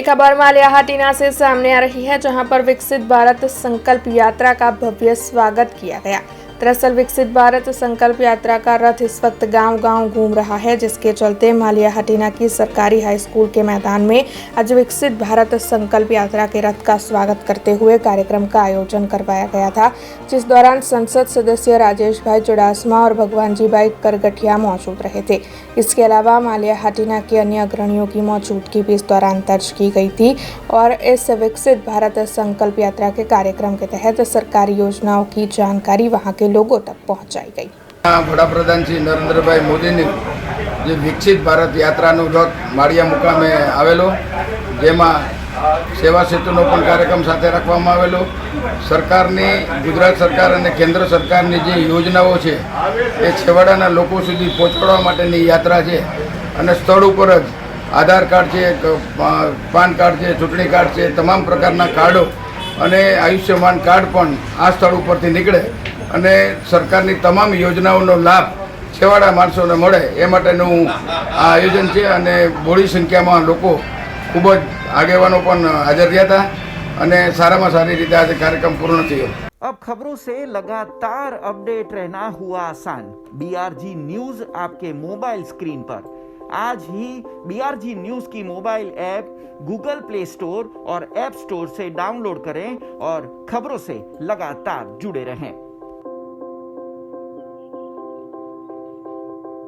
खबर मालियाहाटीना से सामने आ रही है, जहां पर विकसित भारत संकल्प यात्रा का भव्य स्वागत किया गया। दरअसल विकसित भारत संकल्प यात्रा का रथ इस वक्त गांव-गांव घूम रहा है, जिसके चलते मालियाहाटीना की सरकारी हाई स्कूल के मैदान में आज विकसित भारत संकल्प यात्रा के रथ का स्वागत करते हुए कार्यक्रम का आयोजन करवाया गया था, जिस दौरान संसद सदस्य राजेश भाई चुड़ासमा और भगवान जी भाई करगठिया मौजूद रहे थे। इसके अलावा मालियाहाटीना के अन्य अग्रणियों की मौजूदगी भी इस दौरान दर्ज की गई थी और इस विकसित भारत संकल्प यात्रा के कार्यक्रम के तहत सरकारी योजनाओं की जानकारी वहां के लोगों तक पहुंचाई गई। वडाप्रधान श्री नरेंद्रभाई मोदीनी જે વિકસિત ભારત યાત્રાનો રથ માળિયા મુકામે આવેલો, જેમાં સેવા સેતુનો પણ કાર્યક્રમ સાથે રાખવામાં આવેલો। સરકારની ગુજરાત સરકાર અને કેન્દ્ર સરકારની જે યોજનાઓ છે એ છેવાડાના લોકો સુધી પહોંચાડવા માટેની યાત્રા છે અને સ્થળ ઉપર જ આધાર કાર્ડ છે, પાન કાર્ડ છે, ચૂંટણી કાર્ડ છે, તમામ પ્રકારના કાર્ડો અને આયુષ્યમાન કાર્ડ પણ આ સ્થળ ઉપરથી નીકળે અને સરકારની તમામ યોજનાઓનો લાભ છેવાડા માણસોને મળે એ માટેનું આ આયોજન છે અને બહોળી સંખ્યામાં લોકો ખૂબ જ આગેવાનો પણ હાજર રહ્યા હતા અને સારામાં સારી રીતે આજે કાર્યક્રમ પૂર્ણ થયો। अब खबरों से लगातार अपडेट रहना हुआ आसान। बीआरजी न्यूज आपके मोबाइल स्क्रीन पर। आज ही बीआरजी न्यूज की mobile app Google play store और ऐप स्टोर से डाउनलोड करें और खबरों से लगातार जुड़े रहें।